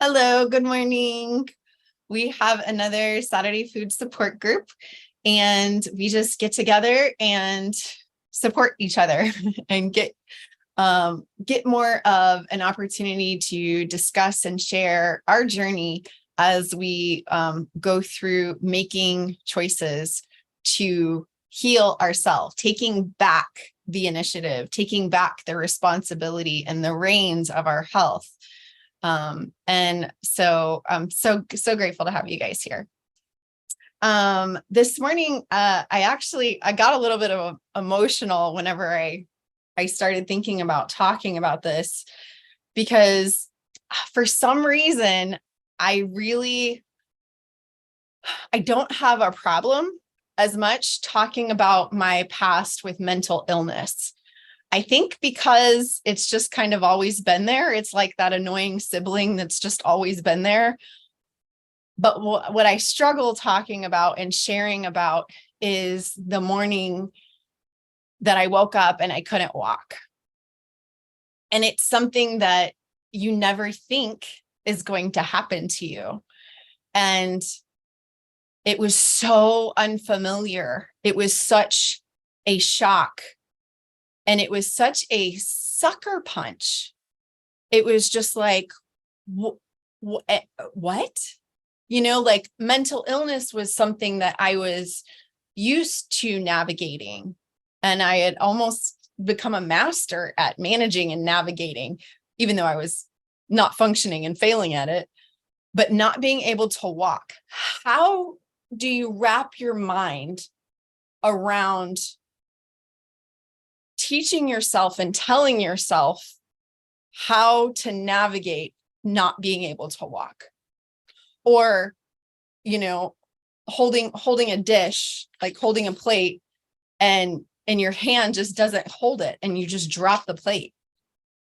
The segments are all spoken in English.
Hello, good morning. We have another Saturday food support group, and we just get together and support each other and get more of an opportunity to discuss and share our journey as we go through making choices to heal ourselves, taking back the initiative, taking back the responsibility and the reins of our health. And so I'm so grateful to have you guys here. This morning, I got a little bit of emotional whenever I started thinking about talking about this, because for some reason, I don't have a problem as much talking about my past with mental illness. I think because it's just kind of always been there. It's like that annoying sibling that's just always been there. But what I struggle talking about and sharing about is the morning that I woke up and I couldn't walk. And it's something that you never think is going to happen to you. And it was so unfamiliar. It was such a shock. And it was such a sucker punch. It was just like, what? Like mental illness was something that I was used to navigating. And I had almost become a master at managing and navigating, even though I was not functioning and failing at it, but not being able to walk. How do you wrap your mind around teaching yourself and telling yourself how to navigate not being able to walk? Or, holding a dish, like holding a plate, and your hand just doesn't hold it and you just drop the plate.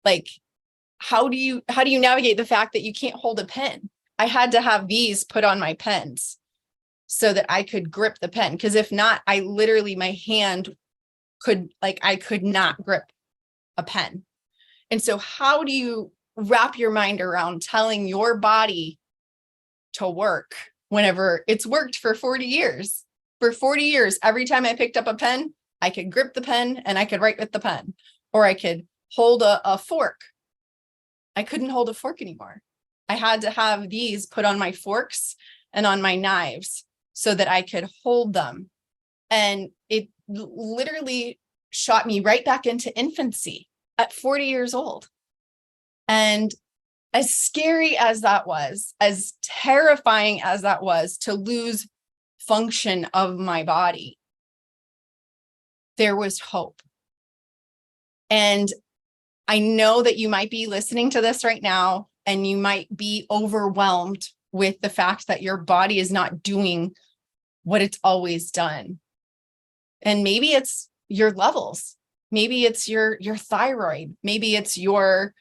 Like, how do you navigate the fact that you can't hold a pen? I had to have these put on my pens so that I could grip the pen, because if not, my hand I could not grip a pen. And so how do you wrap your mind around telling your body to work whenever it's worked for 40 years? For 40 years, every time I picked up a pen, I could grip the pen and I could write with the pen, or I could hold a fork. I couldn't hold a fork anymore. I had to have these put on my forks and on my knives so that I could hold them. And it literally shot me right back into infancy at 40 years old. And as scary as that was, as terrifying as that was to lose function of my body, there was hope. And I know that you might be listening to this right now and you might be overwhelmed with the fact that your body is not doing what it's always done. And maybe it's your levels. Maybe it's your thyroid. Maybe it's your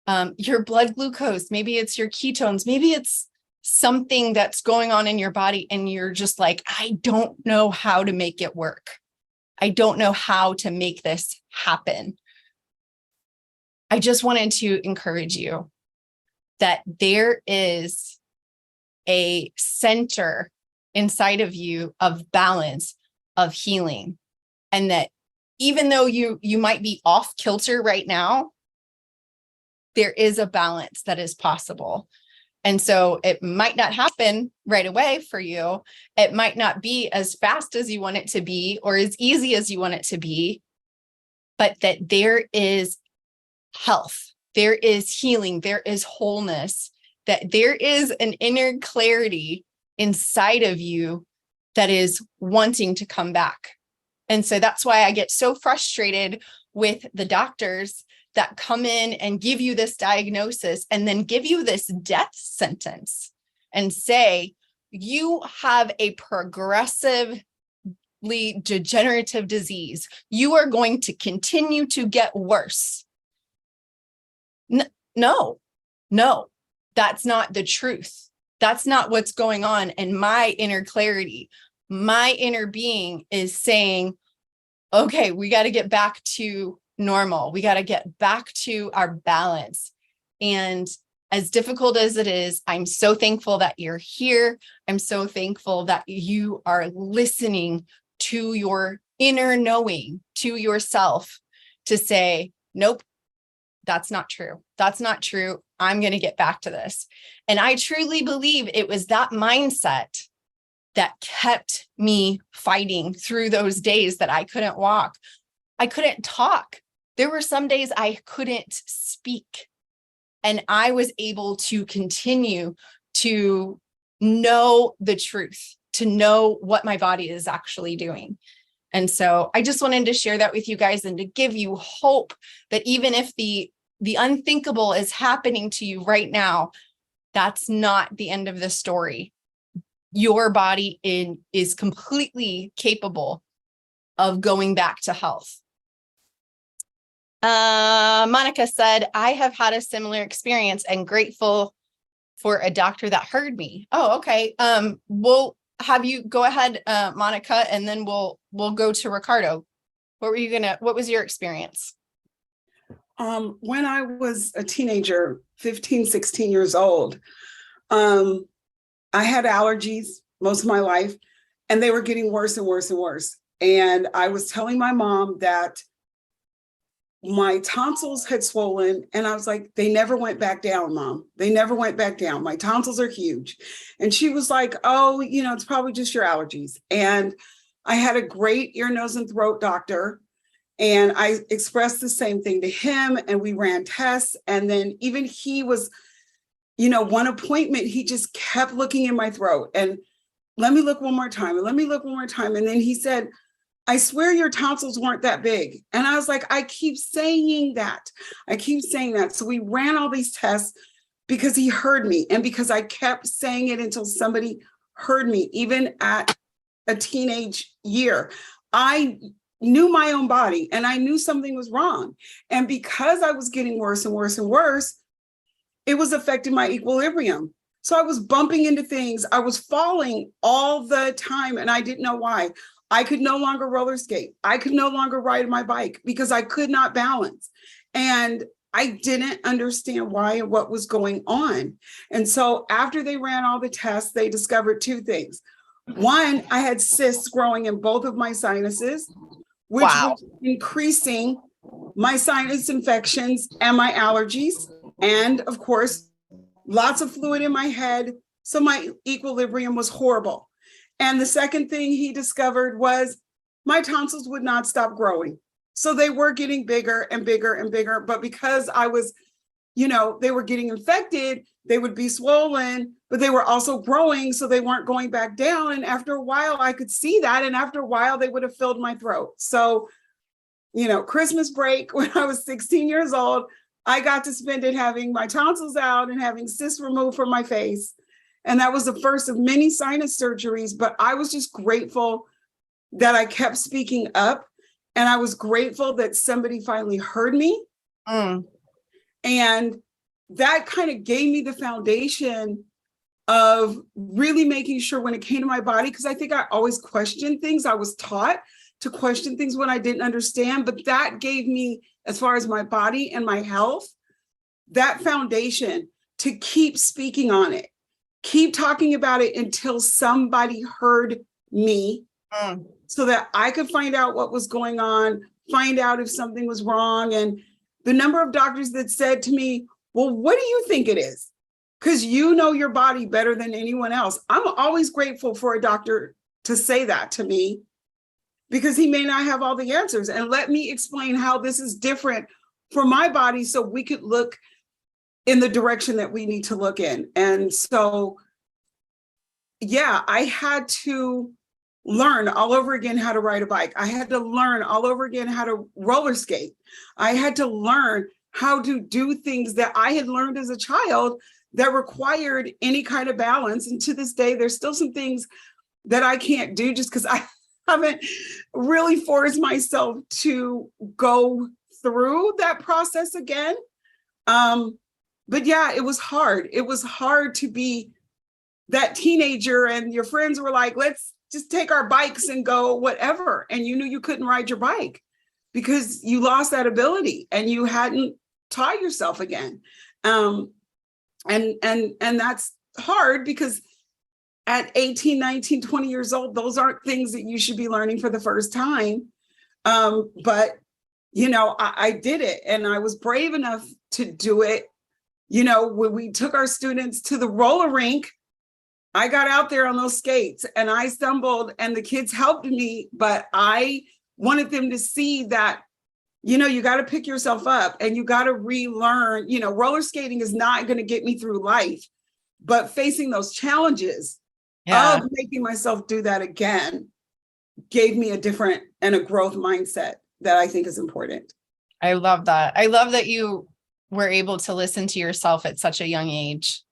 blood glucose. Maybe it's your ketones. Maybe it's something that's going on in your body and you're just like, I don't know how to make it work. I don't know how to make this happen. I just wanted to encourage you that there is a center inside of you of balance, of healing, and that even though you might be off kilter right now, there is a balance that is possible. And so it might not happen right away for you. It might not be as fast as you want it to be or as easy as you want it to be, but that there is health, there is healing, there is wholeness, that there is an inner clarity inside of you that is wanting to come back. And so that's why I get so frustrated with the doctors that come in and give you this diagnosis and then give you this death sentence and say, you have a progressively degenerative disease. You are going to continue to get worse. No, that's not the truth. That's not what's going on. And my inner clarity, my inner being is saying, okay, we got to get back to normal. We got to get back to our balance. And as difficult as it is, I'm so thankful that you're here. I'm so thankful that you are listening to your inner knowing, to yourself, to say, nope, that's not true. That's not true. I'm going to get back to this. And I truly believe it was that mindset that kept me fighting through those days that I couldn't walk. I couldn't talk. There were some days I couldn't speak. And I was able to continue to know the truth, to know what my body is actually doing. And so I just wanted to share that with you guys and to give you hope that even if the unthinkable is happening to you right now, that's not the end of the story. Your body is completely capable of going back to health. Monica said, I have had a similar experience and grateful for a doctor that heard me. Oh, okay. We'll have you go ahead, Monica, and then we'll go to Ricardo. What was your experience? When I was a teenager, 15, 16 years old, I had allergies most of my life, and they were getting worse and worse and worse. And I was telling my mom that my tonsils had swollen, and I was like, they never went back down, Mom. They never went back down. My tonsils are huge. And she was like, oh, it's probably just your allergies. And I had a great ear, nose, and throat doctor. And I expressed the same thing to him, and we ran tests. And then even he was, one appointment, he just kept looking in my throat and let me look one more time. And let me look one more time. And then he said, I swear your tonsils weren't that big. And I was like, I keep saying that. So we ran all these tests because he heard me and because I kept saying it until somebody heard me, even at a teenage year. I knew my own body and I knew something was wrong. And because I was getting worse and worse and worse, it was affecting my equilibrium. So I was bumping into things. I was falling all the time and I didn't know why. I could no longer roller skate. I could no longer ride my bike because I could not balance. And I didn't understand why and what was going on. And so after they ran all the tests, they discovered two things. One, I had cysts growing in both of my sinuses, which was increasing my sinus infections and my allergies. And of course, lots of fluid in my head. So my equilibrium was horrible. And the second thing he discovered was my tonsils would not stop growing. So they were getting bigger and bigger and bigger. But because I was, they were getting infected, they would be swollen, but they were also growing. So they weren't going back down. And after a while, I could see that. And after a while, they would have filled my throat. So, Christmas break, when I was 16 years old, I got to spend it having my tonsils out and having cysts removed from my face. And that was the first of many sinus surgeries, but I was just grateful that I kept speaking up. And I was grateful that somebody finally heard me. And that kind of gave me the foundation of really making sure when it came to my body, because I think I always questioned things. I was taught to question things when I didn't understand, but that gave me, as far as my body and my health, that foundation to keep speaking on it. Keep talking about it until somebody heard me so that I could find out what was going on, find out if something was wrong. And the number of doctors that said to me, well, what do you think it is? Because you know your body better than anyone else. I'm always grateful for a doctor to say that to me because he may not have all the answers. And let me explain how this is different for my body so we could look in the direction that we need to look in. And so, I had to learn all over again how to ride a bike. I had to learn all over again how to roller skate. I had to learn how to do things that I had learned as a child that required any kind of balance. And to this day, there's still some things that I can't do just because I haven't really forced myself to go through that process again. But it was hard. It was hard to be that teenager and your friends were like, let's just take our bikes and go whatever. And you knew you couldn't ride your bike because you lost that ability and you hadn't taught yourself again. And that's hard because at 18, 19, 20 years old, those aren't things that you should be learning for the first time. But, I did it, and I was brave enough to do it. When we took our students to the roller rink, I got out there on those skates and I stumbled and the kids helped me, but I wanted them to see that, you got to pick yourself up and you got to relearn. Roller skating is not going to get me through life, but facing those challenges of making myself do that again gave me a different and a growth mindset that I think is important. I love that. I love that you were able to listen to yourself at such a young age.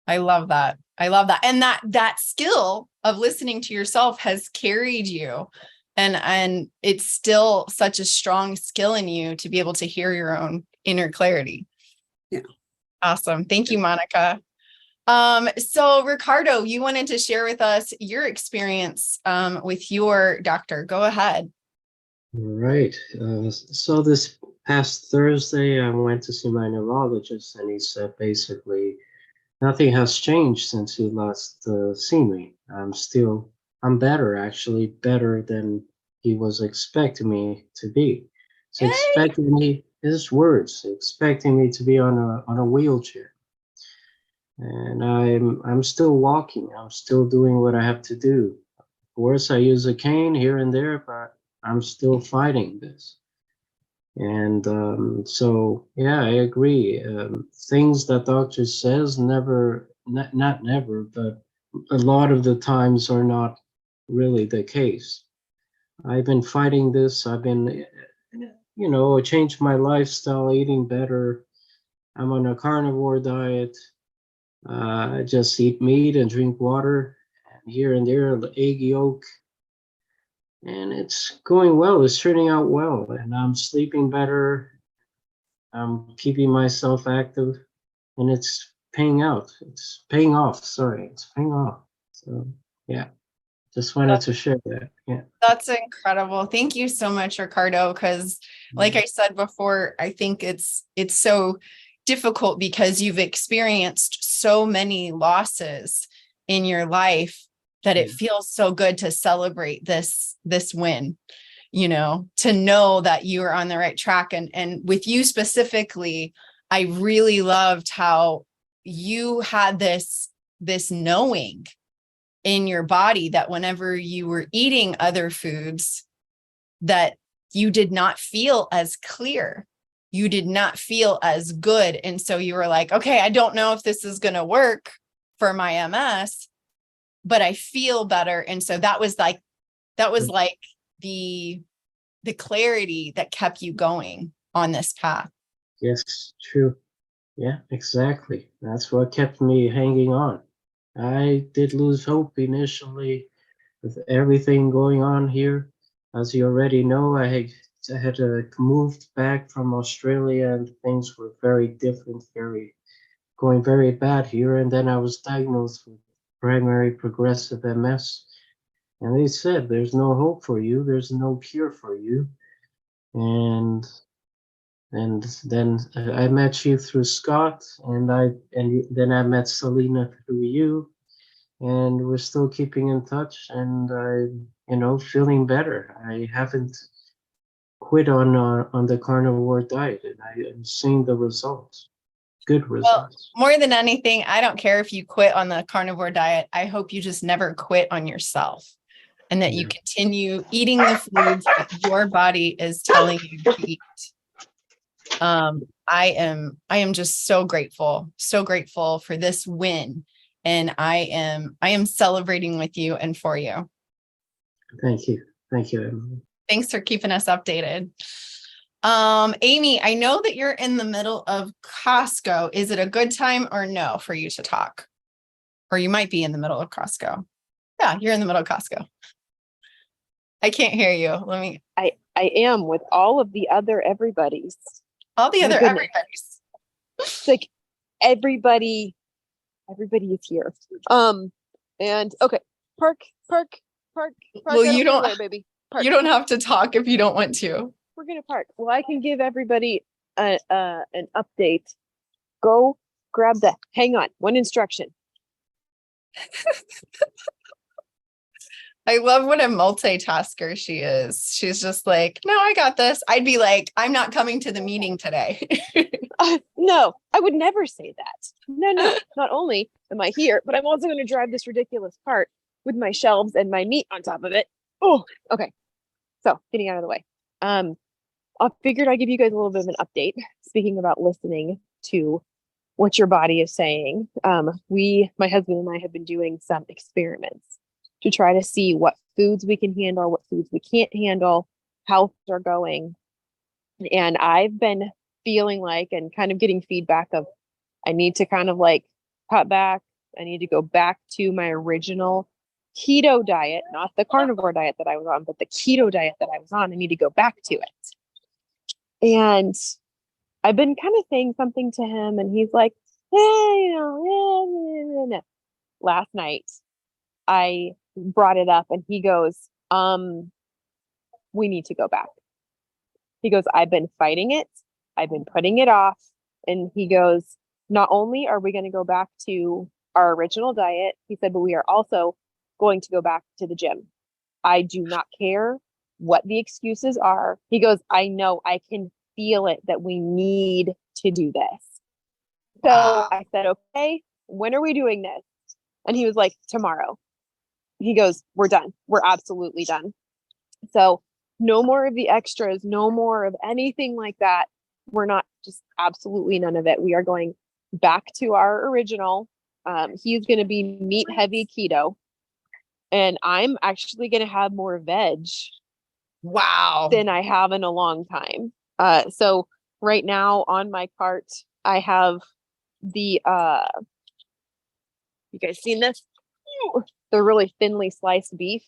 I love that. I love that. And that skill of listening to yourself has carried you. And it's still such a strong skill in you to be able to hear your own inner clarity. Yeah. Awesome. Thank you, Monica. So Ricardo, you wanted to share with us your experience with your doctor. Go ahead. All right. So this past Thursday, I went to see my neurologist, and he said basically nothing has changed since he last seen me. I'm better, actually, better than he was expecting me to be. So Yay! expecting me, his words, expecting me to be on a wheelchair. And I'm still walking. I'm still doing what I have to do. Of course, I use a cane here and there, but I'm still fighting this. And so, yeah, I agree. Things that doctor says not never, but a lot of the times are not really the case. I've been fighting this. I've been, changed my lifestyle, eating better. I'm on a carnivore diet. I just eat meat and drink water, and here and there, the egg yolk. And it's going well. It's turning out well. And I'm sleeping better. I'm keeping myself active. And it's paying out. It's paying off. Sorry, it's paying off. So, yeah, just wanted to share that. Yeah. That's incredible. Thank you so much, Ricardo. Because like I said before, I think it's so difficult because you've experienced so many losses in your life that it feels so good to celebrate this win, to know that you are on the right track. And with you specifically, I really loved how you had this knowing in your body that whenever you were eating other foods, that you did not feel as clear. You did not feel as good. And so you were like, okay, I don't know if this is going to work for my MS, but I feel better. And so that was like the clarity that kept you going on this path. Yes, true. Yeah, exactly. That's what kept me hanging on. I did lose hope initially with everything going on here. As you already know, I had moved back from Australia, and things were very different, going very bad here. And then I was diagnosed with primary progressive MS. And they said, there's no hope for you. There's no cure for you. And then I met you through Scott, and then I met Selena through you, and we're still keeping in touch. And I, feeling better. I haven't quit on the carnivore diet, and I'm seeing the results. Good results. Well, more than anything, I don't care if you quit on the carnivore diet. I hope you just never quit on yourself, and that you continue eating the foods that your body is telling you to eat. I am just so grateful for this win, and I am celebrating with you and for you. Thank you, Emily. Thanks for keeping us updated. Amy, I know that you're in the middle of Costco. Is it a good time or no for you to talk? Or you might be in the middle of Costco. Yeah, you're in the middle of Costco. I can't hear you. I am with all of the other everybody's. All the other everybody's. It's like everybody is here. And okay, park. Well, you don't, there, baby. Park. You don't have to talk if you don't want to. We're gonna park. Well, I can give everybody an update. Go grab the, hang on, one instruction. I love what a multitasker she is. She's just like, no, I got this. I'd be like, I'm not coming to the meeting today. No, I would never say that. No. Not only am I here, but I'm also going to drive this ridiculous cart with my shelves and my meat on top of it. Oh, okay. So getting out of the way. I figured I'd give you guys a little bit of an update. Speaking about listening to what your body is saying. My husband and I have been doing some experiments to try to see what foods we can handle, what foods we can't handle, how things are going. And I've been feeling like, and kind of getting feedback of, I need to kind of like cut back. I need to go back to my original keto diet, not the carnivore diet that I was on, but the keto diet that I was on. I need to go back to it. And I've been kind of saying something to him, and he's like, Last night I brought it up, and he goes, we need to go back. He goes, I've been fighting it. I've been putting it off. And he goes, not only are we going to go back to our original diet, he said, but we are also going to go back to the gym. I do not care what the excuses are. He goes, I know, I can feel it that we need to do this. So I said, okay, when are we doing this? And he was like, tomorrow. He goes, we're done. We're absolutely done. So no more of the extras, no more of anything like that. We're not, just absolutely none of it. We are going back to our original. He's going to be meat heavy keto. And I'm actually going to have more veg Wow. than I have in a long time. So right now on my cart, I have the, you guys seen this? The really thinly sliced beef.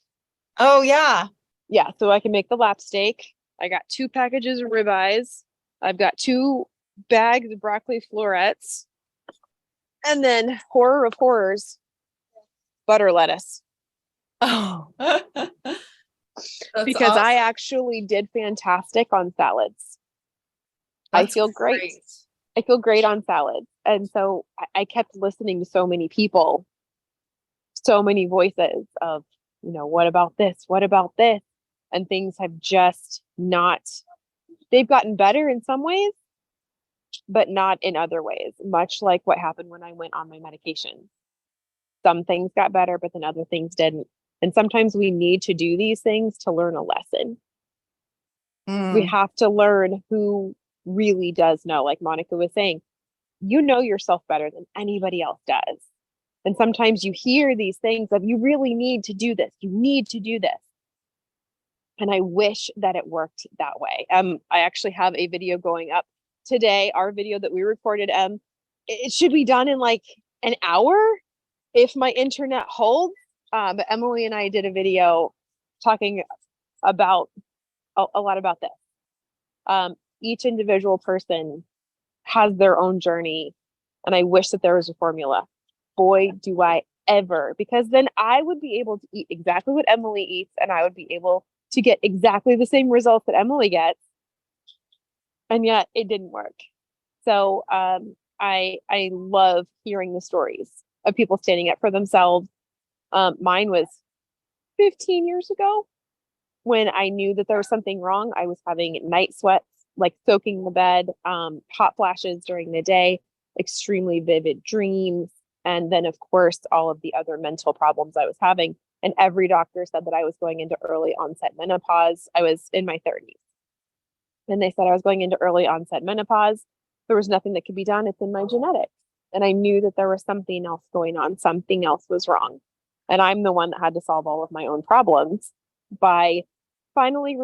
Oh, yeah. Yeah, so I can make the lap steak. I got 2 packages of ribeyes. I've got 2 bags of broccoli florets. And then, horror of horrors, butter lettuce. Oh, Because I actually did fantastic on salads. I feel great. I feel great on salads. And so I kept listening to so many people, so many voices of, what about this? What about this? And things have just not, they've gotten better in some ways, but not in other ways, much like what happened when I went on my medication. Some things got better, but then other things didn't. And sometimes we need to do these things to learn a lesson. We have to learn who really does know. Like Monica was saying, you know yourself better than anybody else does. And sometimes you hear these things of, you really need to do this. You need to do this. And I wish that it worked that way. I actually have a video going up today, our video that we recorded. It should be done in like an hour if my internet holds. But Emily and I did a video talking about a lot about this. Each individual person has their own journey, and I wish that there was a formula. Boy, do I ever, because then I would be able to eat exactly what Emily eats, and I would be able to get exactly the same results that Emily gets, and yet it didn't work. So I love hearing the stories of people standing up for themselves. Mine was 15 years ago when I knew that there was something wrong. I was having night sweats, like soaking the bed, hot flashes during the day, extremely vivid dreams. And then, of course, all of the other mental problems I was having. And every doctor said that I was going into early onset menopause. I was in my 30s. And they said I was going into early onset menopause. There was nothing that could be done. It's in my genetics. And I knew that there was something else going on. Something else was wrong. And I'm the one that had to solve all of my own problems by finally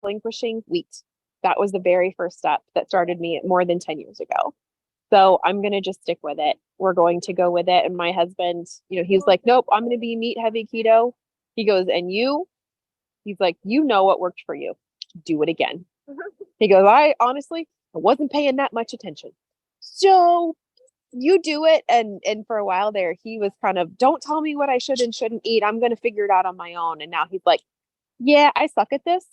relinquishing wheat. That was the very first step that started me more than 10 years ago. So I'm going to just stick with it. We're going to go with it. And my husband, he's like, nope, I'm going to be meat heavy keto. He goes, and he's like, what worked for you. Do it again. He goes, I wasn't paying that much attention. So you do it. And for a while there, he was kind of, don't tell me what I should and shouldn't eat. I'm going to figure it out on my own. And now he's like, yeah, I suck at this.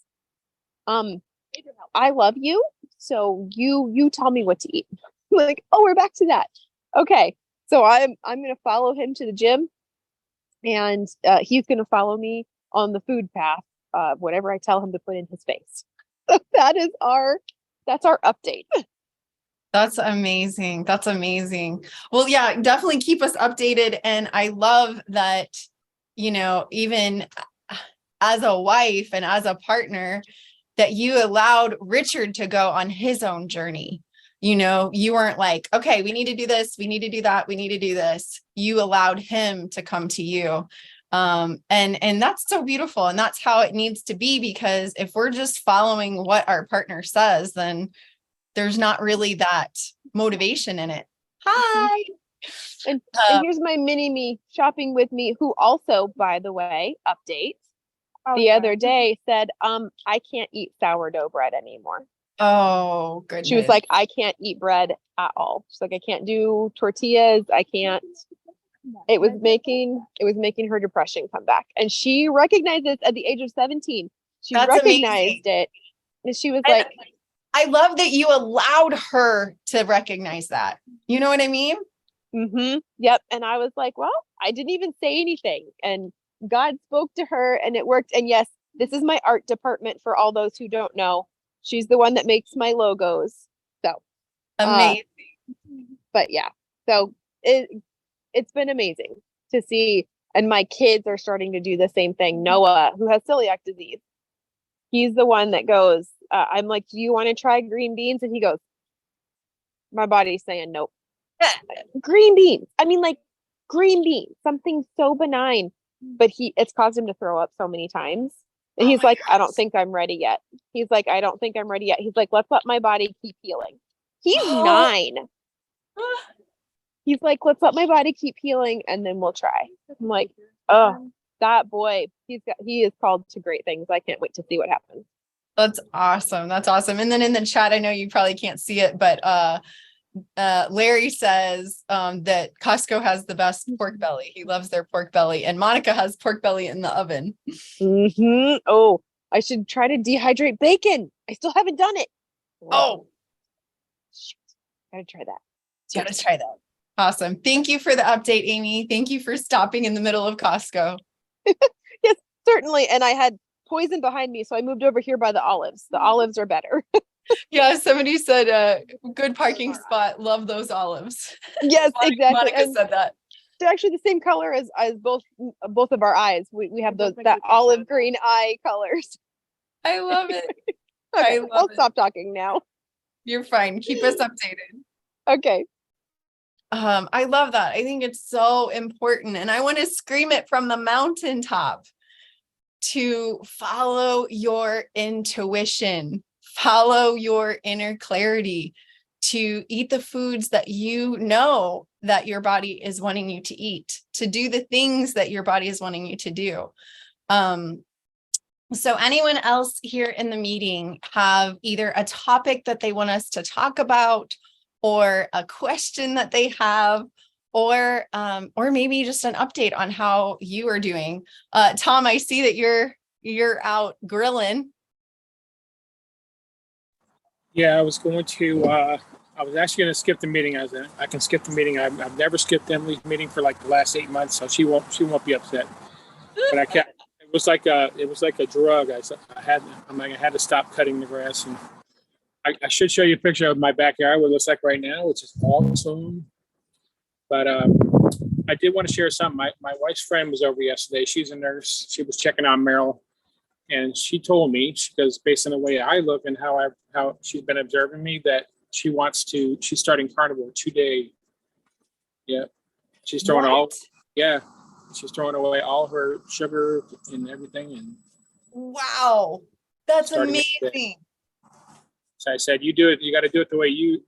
I love you. So you tell me what to eat. Like, oh, we're back to that. Okay. So I'm going to follow him to the gym, and he's going to follow me on the food path, whatever I tell him to put in his face. So that's our update. That's amazing. That's amazing. Well, yeah, definitely keep us updated. And I love that, even as a wife and as a partner, that you allowed Richard to go on his own journey. You weren't like, okay, we need to do this. We need to do that. We need to do this. You allowed him to come to you. And that's so beautiful. And that's how it needs to be, because if we're just following what our partner says, then there's not really that motivation in it. Hi. And here's my mini me shopping with me, who also, by the way, update the other day said, I can't eat sourdough bread anymore. Oh, goodness. She was like, I can't eat bread at all. She's like, I can't do tortillas. I can't. It was making her depression come back. And she recognized this at the age of 17. She recognized it. And she was like, I love that you allowed her to recognize that. You know what I mean? Mm-hmm. Yep. And I was like, well, I didn't even say anything. And God spoke to her and it worked. And yes, this is my art department for all those who don't know. She's the one that makes my logos. So amazing. But yeah, so it's been amazing to see. And my kids are starting to do the same thing. Noah, who has celiac disease, he's the one that goes, I'm like, do you want to try green beans? And he goes, my body's saying nope. Green beans. I mean, like green beans, something so benign, but it's caused him to throw up so many times. And he's like, I don't think I'm ready yet. He's like, I don't think I'm ready yet. He's like, let's let my body keep healing. He's 9. He's like, let's let my body keep healing and then we'll try. I'm like, oh, that boy, he is called to great things. I can't wait to see what happens. That's awesome. That's awesome. And then in the chat, I know you probably can't see it, but Larry says that Costco has the best pork belly. He loves their pork belly. And Monica has pork belly in the oven. Mm-hmm. Oh, I should try to dehydrate bacon. I still haven't done it. Oh, shit. Gotta try that. Gotta try that. Awesome. Thank you for the update, Amy. Thank you for stopping in the middle of Costco. Yes, certainly. And I had poison behind me, so I moved over here by the olives. The olives are better. Yeah, somebody said good parking spot. Love those olives. Yes, exactly. Monica said that. They're actually the same color as both of our eyes. We have that olive green eye colors. I love it. Okay, I'll stop talking now. You're fine. Keep us updated. Okay. I love that. I think it's so important. And I want to scream it from the mountaintop to follow your intuition, follow your inner clarity, to eat the foods that you know that your body is wanting you to eat, to do the things that your body is wanting you to do. So anyone else here in the meeting have either a topic that they want us to talk about, or a question that they have, or maybe just an update on how you are doing? Tom, I see that you're out grilling. Yeah, I was going to. I was actually going to skip the meeting. I can skip the meeting. I've never skipped Emily's meeting for like the last 8 months, so she won't be upset. But I kept. It was like a drug. I had to stop cutting the grass, and I should show you a picture of my backyard, what it looks like right now, which is awesome. But I did want to share something. My wife's friend was over yesterday. She's a nurse. She was checking on Meryl. And she told me, because based on the way I look and how she's been observing me, that she's starting carnivore today. Yeah. She's throwing she's throwing away all her sugar and everything. And wow, that's amazing. So I said, you do it. You got to do it the way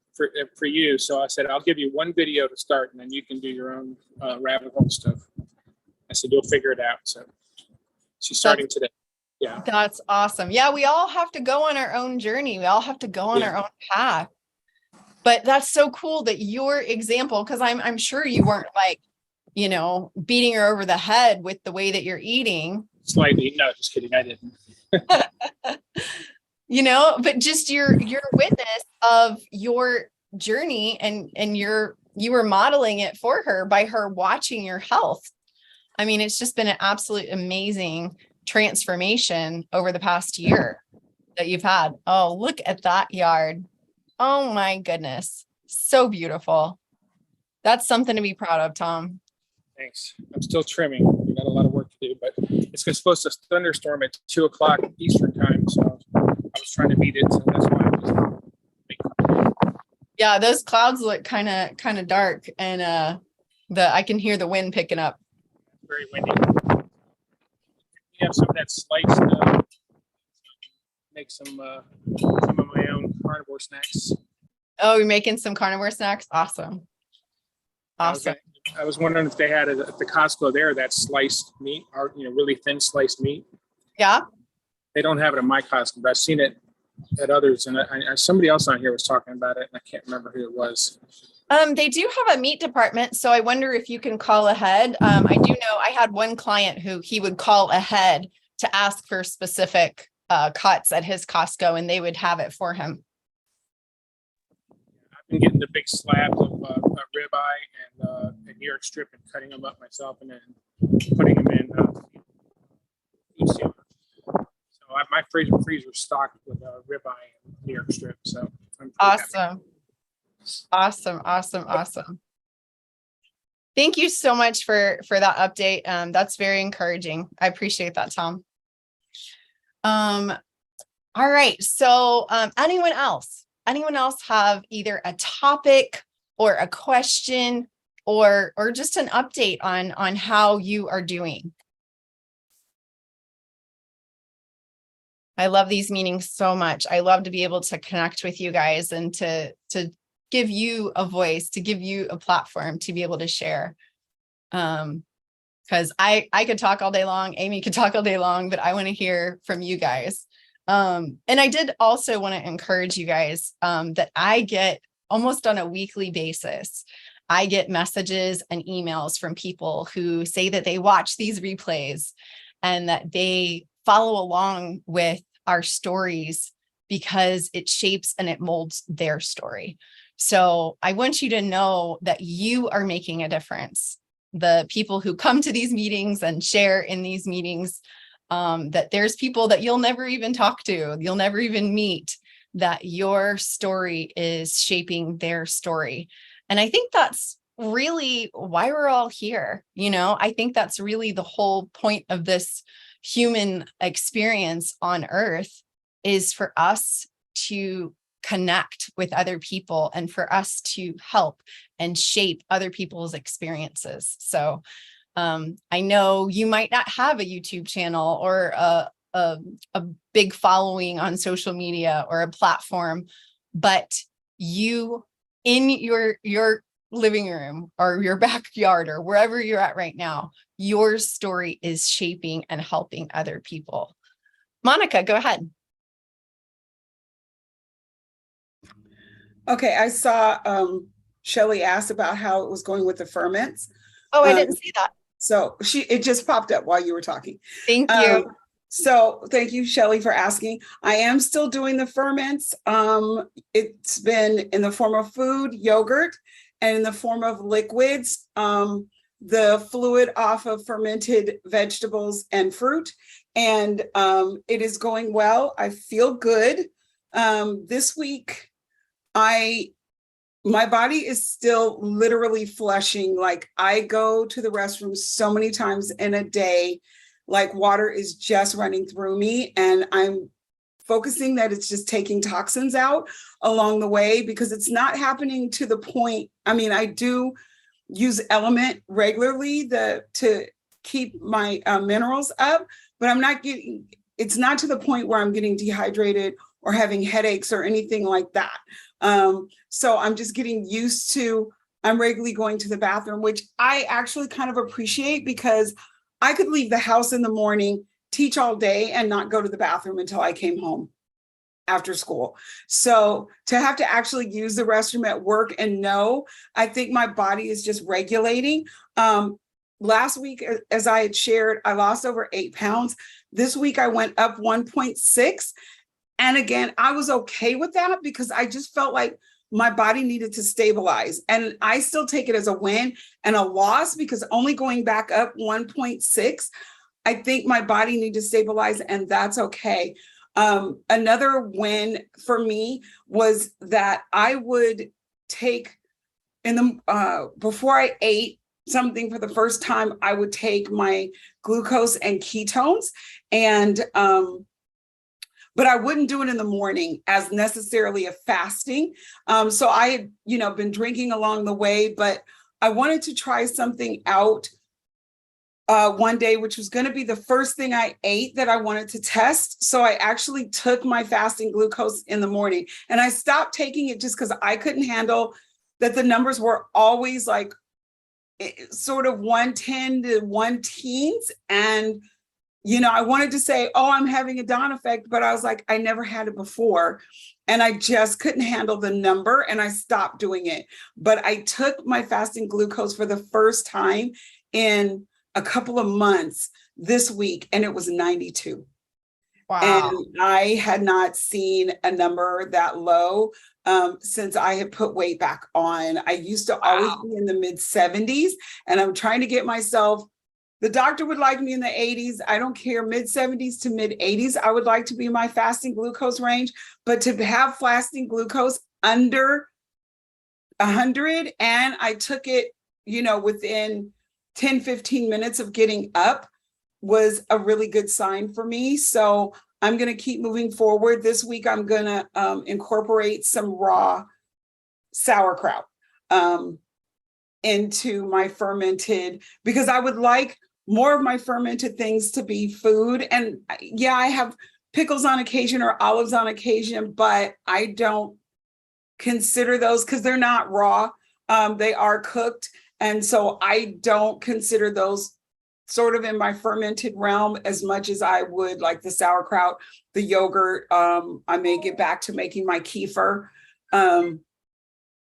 for you. So I said, I'll give you one video to start and then you can do your own rabbit hole stuff. I said, you'll figure it out. So she's starting today. Yeah. That's awesome. Yeah, we all have to go on our own journey. We all have to go on our own path. But that's so cool that your example, because I'm sure you weren't like, beating her over the head with the way that you're eating. Slightly. No, just kidding. I didn't. But just your witness of your journey and your you were modeling it for her by her watching your health. I mean, it's just been an absolute amazing transformation over the past year that you've had. Oh, look at that yard. Oh my goodness. So beautiful. That's something to be proud of, Tom. Thanks. I'm still trimming. We got a lot of work to do, but it's supposed to thunderstorm at 2:00 Eastern time. So I was trying to beat it. So that's why I was. Yeah, those clouds look kind of dark, and I can hear the wind picking up. Very windy. We have some of that sliced. Make some of my own carnivore snacks. Oh, you're making some carnivore snacks? Awesome. Awesome. I was wondering if they had at the Costco there that sliced meat, or really thin sliced meat. Yeah. They don't have it at my Costco, but I've seen it at others, and somebody else on here was talking about it, and I can't remember who it was. They do have a meat department, so I wonder if you can call ahead. I do know I had one client who he would call ahead to ask for specific cuts at his Costco, and they would have it for him. I've been getting the big slabs of ribeye and a New York strip and cutting them up myself, and then putting them in food sealer. So my freezer stocked with ribeye and New York strip. So I'm awesome. Awesome. Thank you so much for that update. That's very encouraging. I appreciate that, Tom. All right. So, anyone else have either a topic or a question or just an update on how you are doing? I love these meetings so much. I love to be able to connect with you guys and to give you a voice, to give you a platform to be able to share. Because I could talk all day long, Amy could talk all day long, but I want to hear from you guys. And I did also want to encourage you guys that I get almost on a weekly basis, I get messages and emails from people who say that they watch these replays and that they follow along with our stories because it shapes and it molds their story. So I want you to know that you are making a difference. The people who come to these meetings and share in these meetings, that there's people that you'll never even talk to, you'll never even meet, that your story is shaping their story. And I think that's really why we're all here. I think that's really the whole point of this human experience on Earth, is for us to connect with other people and for us to help and shape other people's experiences. So I know you might not have a YouTube channel or a big following on social media or a platform, but you in your living room or your backyard or wherever you're at right now, your story is shaping and helping other people. Monica, go ahead. Okay, I saw Shelly asked about how it was going with the ferments. Oh, I didn't see that. So it just popped up while you were talking. Thank you. So thank you, Shelly, for asking. I am still doing the ferments. It's been in the form of food, yogurt, and in the form of liquids, the fluid off of fermented vegetables and fruit. And it is going well. I feel good. This week, my body is still literally flushing. Like, I go to the restroom so many times in a day, like water is just running through me, and I'm focusing that it's just taking toxins out along the way, because it's not happening to the point. I mean, I do use Element regularly to keep my minerals up, but it's not to the point where I'm getting dehydrated or having headaches or anything like that. So I'm just getting used to, I'm regularly going to the bathroom, which I actually kind of appreciate, because I could leave the house in the morning, teach all day, and not go to the bathroom until I came home after school. So to have to actually use the restroom at work and know, I think my body is just regulating. Last week, as I had shared, I lost over 8 pounds. This week I went up 1.6. And again, I was okay with that, because I just felt like my body needed to stabilize. And I still take it as a win and a loss, because only going back up 1.6, I think my body needed to stabilize, and that's okay. Another win for me was that I would take before I ate something for the first time, I would take my glucose and ketones, and but I wouldn't do it in the morning as necessarily a fasting. So I had, been drinking along the way, but I wanted to try something out one day, which was going to be the first thing I ate that I wanted to test. So I actually took my fasting glucose in the morning, and I stopped taking it just because I couldn't handle that the numbers were always like sort of 110 to 110s. And, I wanted to say, oh, I'm having a dawn effect, but I was like, I never had it before. And I just couldn't handle the number, and I stopped doing it. But I took my fasting glucose for the first time in a couple of months this week, and it was 92. Wow. And I had not seen a number that low since I had put weight back on. I used to always be in the mid 70s, and I'm trying to get myself, the doctor would like me in the 80s. I don't care, mid 70s to mid 80s. I would like to be in my fasting glucose range, but to have fasting glucose under 100, and I took it, within 10, 15 minutes of getting up, was a really good sign for me. So I'm going to keep moving forward. This week, I'm going to incorporate some raw sauerkraut into my fermented, because I would like more of my fermented things to be food. And yeah, I have pickles on occasion or olives on occasion, but I don't consider those, because they're not raw. They are cooked. And so I don't consider those sort of in my fermented realm as much as I would like the sauerkraut, the yogurt. I may get back to making my kefir and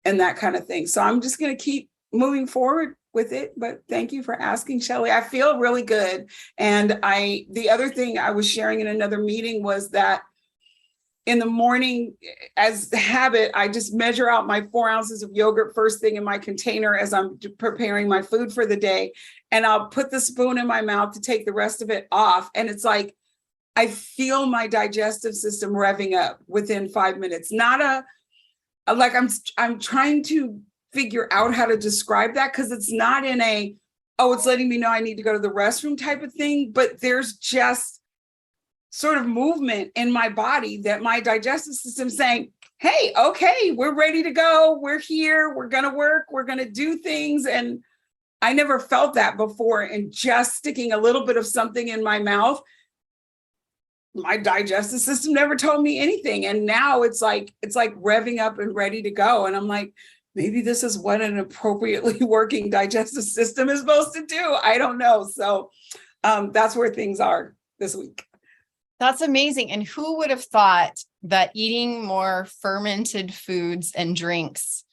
that kind of thing. So I'm just going to keep moving forward with it. But thank you for asking, Shelley. I feel really good. And the other thing I was sharing in another meeting was that in the morning, as habit, I just measure out my 4 ounces of yogurt first thing in my container as I'm preparing my food for the day. And I'll put the spoon in my mouth to take the rest of it off. And it's like, I feel my digestive system revving up within 5 minutes. Not like I'm trying to figure out how to describe that, because it's not in it's letting me know I need to go to the restroom type of thing, but there's just sort of movement in my body that my digestive system saying, hey, okay, we're ready to go. We're here. We're going to work. We're going to do things. And I never felt that before. And just sticking a little bit of something in my mouth, my digestive system never told me anything. And now it's like revving up and ready to go. And I'm like, maybe this is what an appropriately working digestive system is supposed to do. I don't know. So that's where things are this week. That's amazing. And who would have thought that eating more fermented foods and drinks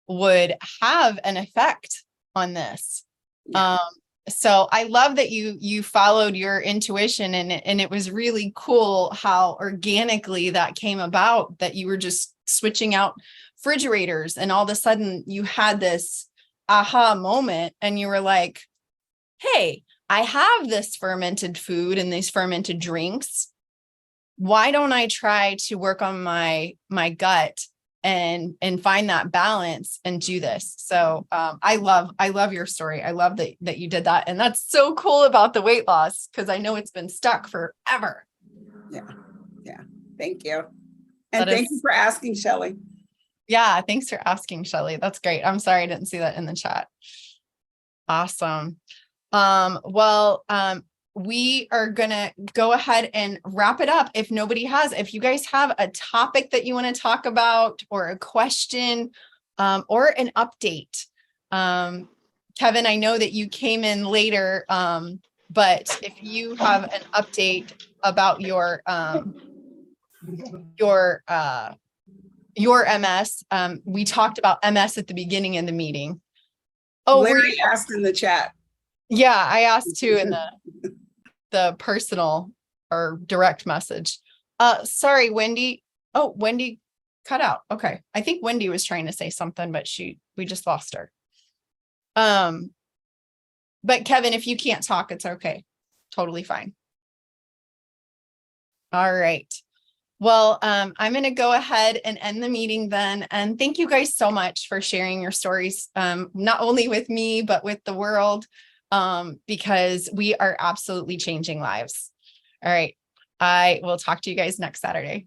would have an effect on this? Yeah. So I love that you followed your intuition, and it was really cool how organically that came about, that you were just switching out refrigerators, and all of a sudden you had this aha moment, and you were like, hey, I have this fermented food and these fermented drinks. Why don't I try to work on my gut and find that balance and do this? So I love your story. I love that you did that. And that's so cool about the weight loss, because I know it's been stuck forever. Yeah. Thank you. And thank you for asking, Shelley. Yeah. Thanks for asking, Shelley. That's great. I'm sorry I didn't see that in the chat. Awesome. We are going to go ahead and wrap it up. If you guys have a topic that you want to talk about, or a question, or an update. Kevin, I know that you came in later, but if you have an update about your MS, we talked about MS at the beginning of the meeting. Oh, Larry asked in the chat. Yeah, I asked too in the personal or direct message. Sorry, Wendy. Oh, Wendy cut out. Okay. I think Wendy was trying to say something, but we just lost her. But Kevin, if you can't talk, it's okay. Totally fine. All right. Well, I'm going to go ahead and end the meeting then. And thank you guys so much for sharing your stories, not only with me, but with the world, because we are absolutely changing lives. All right. I will talk to you guys next Saturday.